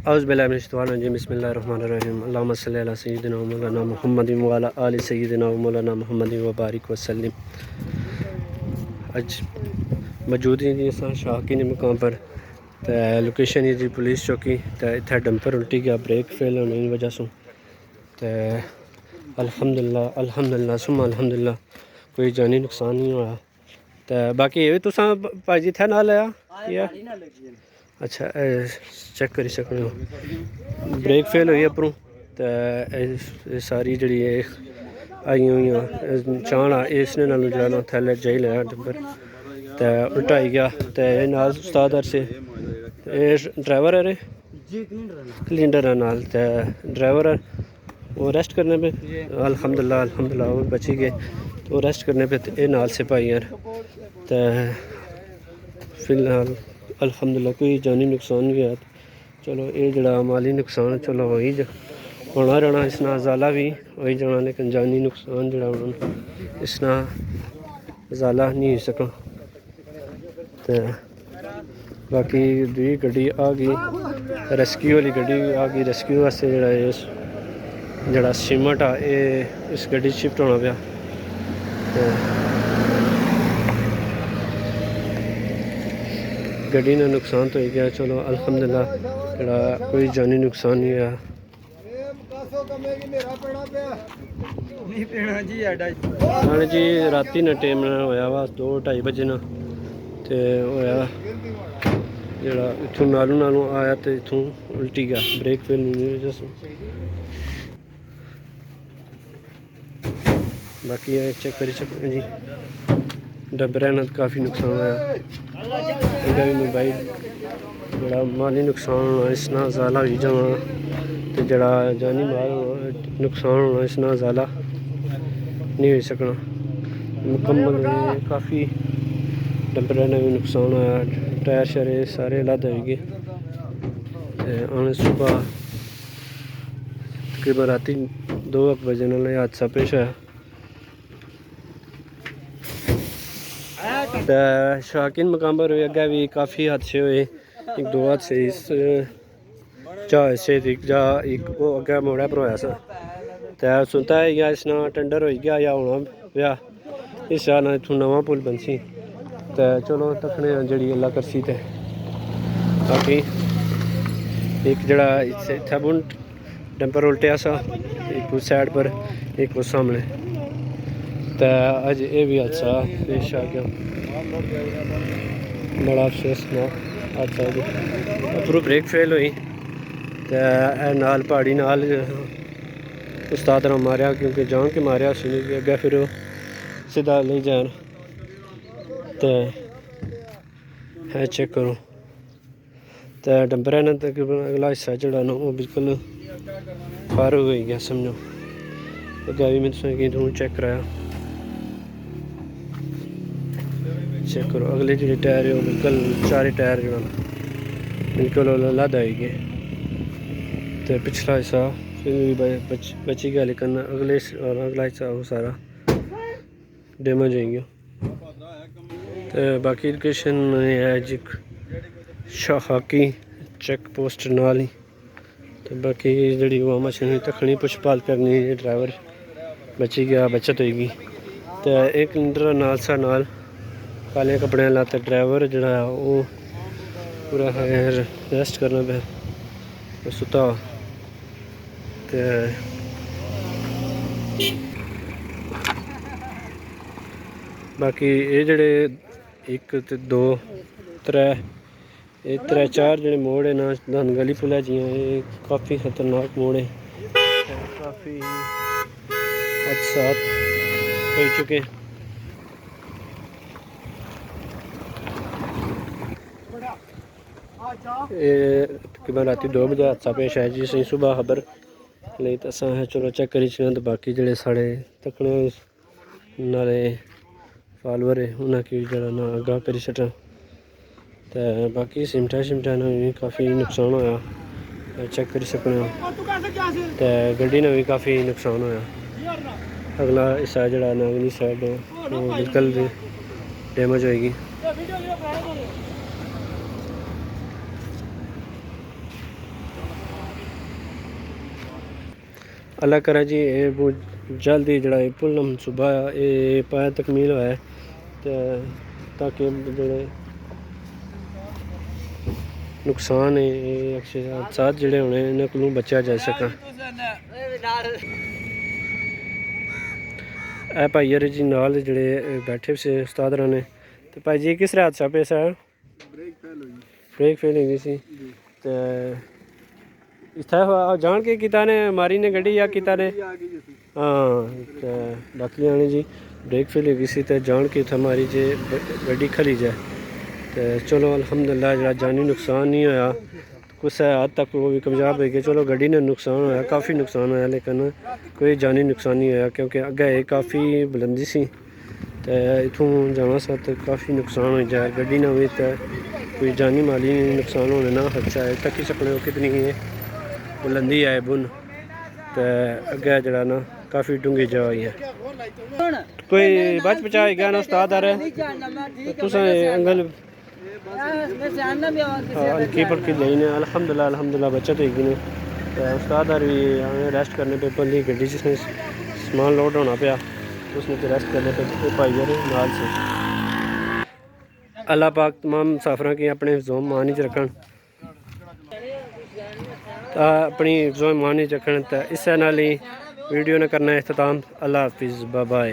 औज़ बिल्लाहि मिनश शैतानिर रजीम बिस्मिल्लाहिर रहमानिर रहीम अल्लाहुम्मा सल्लि अला सय्यिदिना व मौलाना मुहम्मदिन व अला आलि सय्यिदिना व मौलाना मुहम्मदिन व बारिक वसल्लिम। अज मौजूद हैं जी असां शाहकीन मुकाम पर तो लोकेशन है जी पुलिस चौकी। तो इत्थे डंपर उल्टी गया ब्रेक फेल होने की वजह से। तो अल्हम्दुलिल्लाह सुम्मा अल्हम्दुलिल्लाह कोई जानी नुकसान नहीं हुआ। तो बाकी ये भी तुसां भाई इत्थे नाल आया अच्छा चेक करी सकते हो ब्रेक फेल हुई उपरों। तो सारी जी आई हुई चाण आ इसने नालों जो थैले जाई लिया डंपर तो उल्टाई गया। तो ये नाल उस्ताद से ड्राइवर है क्लीनर है नाल तो ड्राइवर है वो रेस्ट करने पे अल्हम्दुलिल्लाह वो बची गए। तो रेस्ट करने पे ये नाल सिपाही यार तो फिलहाल अल्हम्दुलिल्लाह कोई जानी नुकसान नहीं हुआ। चलो ये जड़ा माली नुकसान चलो हो ही होना रहना इसना ज़ाला भी हो ही जाना लेकिन जानी नुकसान जड़ा इसना ज़ाला नहीं हो सका। तो बाकी दूई गड्डी आ गई रेस्क्यू वाली गड्डी आ गई रेस्क्यू वास्ते जड़ा सीमेंट आ ये इस गड्डी शिफ्ट होना पाया। तो गड्डी ने नुकसान तो हो गया चलो अल्हम्दुलिल्लाह जड़ा कोई जानी नुकसान नहीं हुआ। हाँ जी राती ने टाइम होया वा 2-2:30 बजे ना तो होया जड़ा इत्थों नालों आया तो इत्थों उल्टी गया ब्रेक फेल नहीं वजह से। बाकी चेक करी सकते जी डब्बरे ना काफ़ी नुकसान होया। इनका भी मोबाइल जड़ा माली नुकसान होना इसना ज़ाला हो जाना तो जड़ा जानी माल नुकसान होना इसना ज़ाला नहीं हो सकना मुकम्मल। काफ़ी डंपरे ने भी नुकसान होया टायर शरे सारे अलग हो गए। उन्हें सुबह तकरीबन राती 2 बजे नाल हादसा पेश आया। तो शाहकीन मकाम पर अगे भी काफ़ी हादसे हुए 1-2 हादसे इस जहाज जा एक वो अगे मोड़ा पर होया सा तो सुनता है या इसना टेंडर हो गया या होना पाया इस ना इत्थों नवा पुल बनसी। तो चलो तकने जी अल्लाह करसी। तो बाकी एक जड़ा इत्थे बुन डंपर उल्टिया सा एक उस साइड पर एक उस सामने। तो अज ये भी हादसा पेश आ गया बड़ा अफसोसनाक हादसा जी उपरों ब्रेक फेल हुई तो नाल पहाड़ी नाल उस्ताद ने मारिया क्योंकि जान के मारिया उसने अगे फिर सीधा ले जान। तो है चेक करो तो डंपरे ने तकरीबन अगला हिस्सा जड़ा ना वो बिल्कुल फार हो गया समझो। अगे भी मैं तुम चेक कराया चेक करो अगले जो टायर है वो बिल्कुल सारे टायर जो बिल्कुल अलग आई गए। तो पिछला हिस्सा फिर भी बची गया लेकिन अगला हिस्सा वो सारा डैमेज हो गया। तो बाकी लोकेशन है जी शाहकी चेक पोस्ट नाल ही। तो बाकी जी वो मशीन तखनी पुछपाल करनी ड्राइवर बची गया बचत होगी। तो एक इंटर नाल सा नाल काले कपड़े लाते ड्राइवर जड़ा वो पूरा रेस्ट करना पे सुता। तो बाकी ये जड़े 1 ते 2 त्रै 4 जड़े मोड़ है ना धनगली पुल है जियां ये काफ़ी खतरनाक मोड़ है काफ़ी हादसा हो चुके। तकरीबन राती 2 बजे हादसा पेश आया जी सही सुबह खबर नहीं तो अस चलो चेक करी सकते। तो बाकी जड़े साढ़े तकने नाले फॉलोअर है उन्हें जरा ना आगाह करी सटां। तो बाकी सिमटा ने भी काफ़ी नुकसान होया चेक करी सकते हो। तो गड्डी ने भी काफ़ी नुकसान होया अगला हिस्सा जड़ा ना अगली साइड वो बिल्कुल डैमेज होएगी। अल्लाह करा जी ये बहुत जल्दी जड़ा पुल मनसूबा ये पाया तकमील होया तो ताकि जड़े नुकसान है हादसात जड़े होने इन्हां कोलों बचा जा सका। ए भाई यार जी नाल जड़े बैठे से उस्ताद ने तो भाई जी किस तरह हादसा पेश आया? ब्रेक फेल हो गई सी ते इत्थै जान के किता ने मारी ने गड्डी या किता ने? हाँ ते बाकी आने जी ब्रेक फेल हो गई सी ते जान के इत्थै मारी जे गड्डी खली जाए तो चलो अल्हम्दुलिल्लाह जरा जानी नुकसान नहीं होया कुछ हद तक वो भी कामयाब हो गए। चलो गड्डी ने नुकसान होया काफ़ी नुकसान होया लेकिन कोई जानी नुकसान नहीं होया क्योंकि अग्गे काफ़ी बुलंदी सी तो इथों जाना सा तो काफ़ी नुकसान हो जाए गड्डी ना हुई तो कोई जानी माली नुकसान होने ना खर्चा है तकी सकने कितनी है बुलंदी है बुन तो अग्गे जरा ना काफ़ी डूंगी जगह है कोई बच बचा गया ना उस्ताद आ रहा तुसें अंगल हल्की फुल्की लेने अल्हम्दुलिल्लाह अल्हम्दुलिल्लाह बचत होगी ने उस्ताद भी रेस्ट करने पे बल्ली गड्डी जिसने समान लोड होना पाया उसने तो रेस्ट करने पे भाई यार नाल से अल्लाह पाक तमाम मुसाफिरों की अपने जोम मान च रखन अपनी जोम मान च रखन तो इस नाल ही वीडियो ने करना इख्तिताम। अल्लाह हाफिज़ बाय बाय।